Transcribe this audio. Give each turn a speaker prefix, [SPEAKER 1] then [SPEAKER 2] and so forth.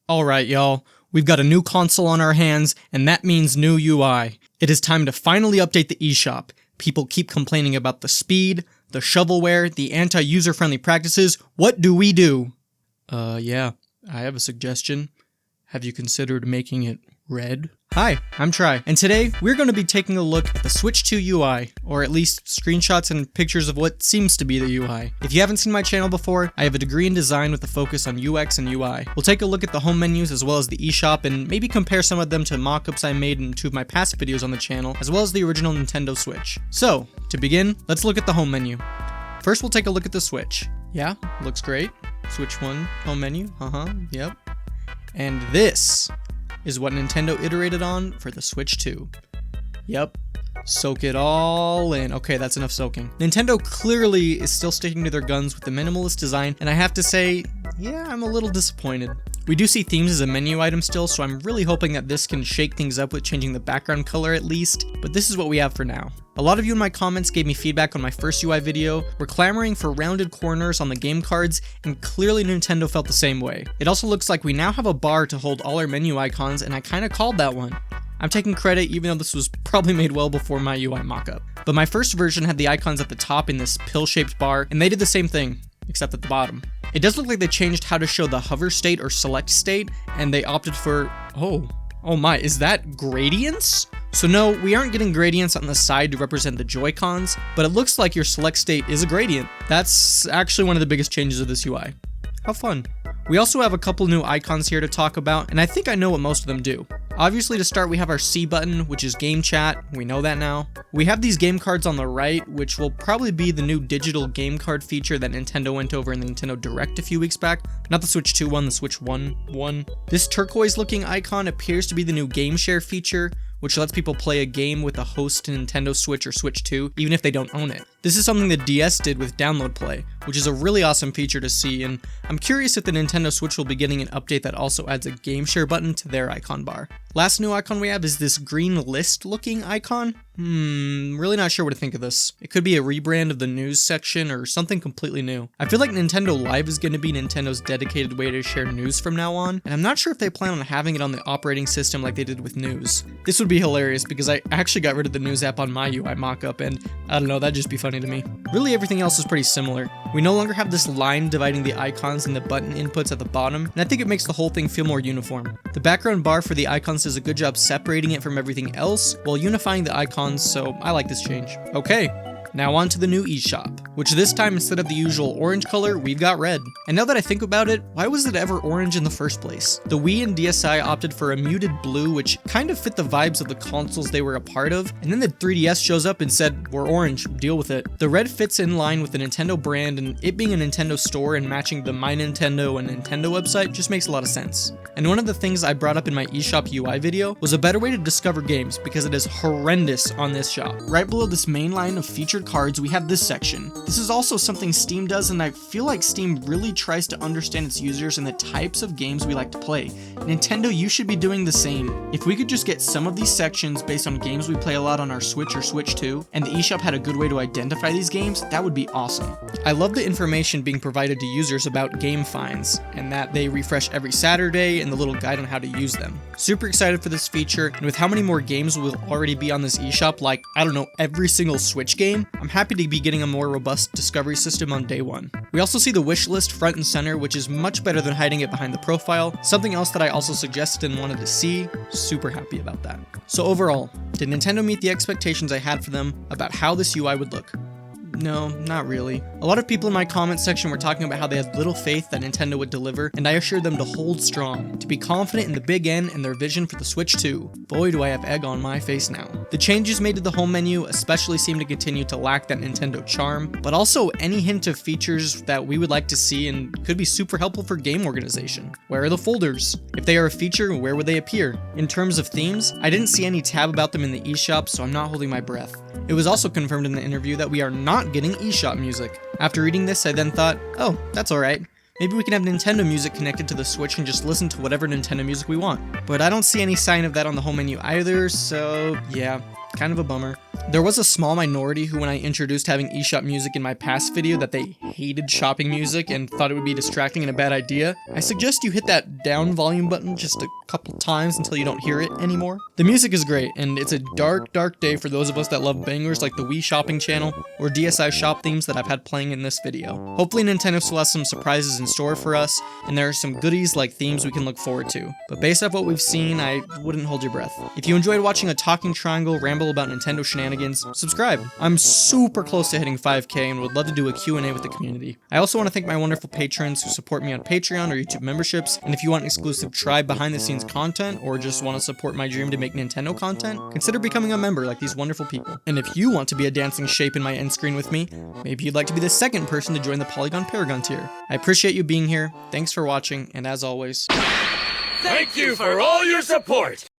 [SPEAKER 1] Alright y'all, we've got a new console on our hands, and that means new UI. It is time to finally update the eShop. People keep complaining about the speed, the shovelware, the anti-user friendly practices. What do we do? Yeah, I have a suggestion. Have you considered making it red? Hi, I'm Tri, and today we're going to be taking a look at the Switch 2 UI, or at least screenshots and pictures of what seems to be the UI. If you haven't seen my channel before, I have a degree in design with a focus on UX and UI. We'll take a look at the home menus as well as the eShop and maybe compare some of them to mock-ups I made in two of my past videos on the channel, as well as the original Nintendo Switch. So, to begin, let's look at the home menu. First we'll take a look at the Switch. Yeah, looks great. Switch 1, home menu, yep. And this is what Nintendo iterated on for the Switch 2. Yep. Soak it all in. Okay, that's enough soaking. Nintendo clearly is still sticking to their guns with the minimalist design, and I have to say, yeah, I'm a little disappointed. We do see themes as a menu item still, so I'm really hoping that this can shake things up with changing the background color at least, but this is what we have for now. A lot of you in my comments gave me feedback on my first UI video, were clamoring for rounded corners on the game cards, and clearly Nintendo felt the same way. It also looks like we now have a bar to hold all our menu icons, and I kinda called that one. I'm taking credit even though this was probably made well before my UI mockup. But my first version had the icons at the top in this pill-shaped bar, and they did the same thing, except at the bottom. It does look like they changed how to show the hover state or select state, and they opted for, oh my, is that gradients? So no, we aren't getting gradients on the side to represent the Joy-Cons, but it looks like your select state is a gradient. That's actually one of the biggest changes of this UI. How fun. We also have a couple new icons here to talk about, and I think I know what most of them do. Obviously to start we have our C button, which is game chat, we know that now. We have these game cards on the right, which will probably be the new digital game card feature that Nintendo went over in the Nintendo Direct a few weeks back. Not the Switch 2 one, the Switch 1 one. This turquoise looking icon appears to be the new game share feature, which lets people play a game with a host to Nintendo Switch or Switch 2, even if they don't own it. This is something the DS did with Download Play, which is a really awesome feature to see, and I'm curious if the Nintendo Switch will be getting an update that also adds a game share button to their icon bar. Last new icon we have is this green list looking icon. Really not sure what to think of this. It could be a rebrand of the news section or something completely new. I feel like Nintendo Live is going to be Nintendo's dedicated way to share news from now on, and I'm not sure if they plan on having it on the operating system like they did with news. This would be hilarious because I actually got rid of the news app on my UI mockup, and I don't know, that'd just be funny to me. Really everything else is pretty similar. We no longer have this line dividing the icons and the button inputs at the bottom, and I think it makes the whole thing feel more uniform. The background bar for the icons does a good job separating it from everything else while unifying the icons, so I like this change. Okay, now on to the new eShop, which this time instead of the usual orange color, we've got red. And now that I think about it, why was it ever orange in the first place? The Wii and DSi opted for a muted blue, which kind of fit the vibes of the consoles they were a part of, and then the 3DS shows up and said, we're orange, deal with it. The red fits in line with the Nintendo brand, and it being a Nintendo store and matching the My Nintendo and Nintendo website just makes a lot of sense. And one of the things I brought up in my eShop UI video was a better way to discover games, because it is horrendous on this shop. Right below this main line of featured cards, we have this section. This is also something Steam does, and I feel like Steam really tries to understand its users and the types of games we like to play. Nintendo, you should be doing the same. If we could just get some of these sections based on games we play a lot on our Switch or Switch 2, and the eShop had a good way to identify these games, that would be awesome. I love the information being provided to users about game finds, and that they refresh every Saturday, and the little guide on how to use them. Super excited for this feature, and with how many more games will already be on this eShop, like, I don't know, every single Switch game, I'm happy to be getting a more robust discovery system on day one. We also see the wish list front and center, which is much better than hiding it behind the profile. Something else that I also suggested and wanted to see. Super happy about that. So overall, did Nintendo meet the expectations I had for them about how this UI would look? No, not really. A lot of people in my comment section were talking about how they had little faith that Nintendo would deliver, and I assured them to hold strong, to be confident in the big N and their vision for the Switch 2. Boy, do I have egg on my face now. The changes made to the home menu especially seem to continue to lack that Nintendo charm, but also any hint of features that we would like to see and could be super helpful for game organization. Where are the folders? If they are a feature, where would they appear? In terms of themes, I didn't see any tab about them in the eShop, so I'm not holding my breath. It was also confirmed in the interview that we are not getting eShop music. After reading this, I then thought, oh, that's alright. Maybe we can have Nintendo music connected to the Switch and just listen to whatever Nintendo music we want. But I don't see any sign of that on the home menu either, so yeah, kind of a bummer. There was a small minority who, when I introduced having eShop music in my past video, that they hated shopping music and thought it would be distracting and a bad idea. I suggest you hit that down volume button just a couple times until you don't hear it anymore. The music is great, and it's a dark, dark day for those of us that love bangers like the Wii Shopping channel or DSi shop themes that I've had playing in this video. Hopefully Nintendo still has some surprises in store for us, and there are some goodies like themes we can look forward to. But based off what we've seen, I wouldn't hold your breath. If you enjoyed watching a talking triangle ramble about Nintendo shenanigans, subscribe. I'm super close to hitting 5K and would love to do a Q&A with the community. I also want to thank my wonderful patrons who support me on Patreon or YouTube memberships, and if you want exclusive tribe behind the scenes content or just want to support my dream to make Nintendo content, consider becoming a member like these wonderful people. And if you want to be a dancing shape in my end screen with me, maybe you'd like to be the second person to join the Polygon Paragon tier. I appreciate you being here, thanks for watching, and as always,
[SPEAKER 2] thank you for all your support!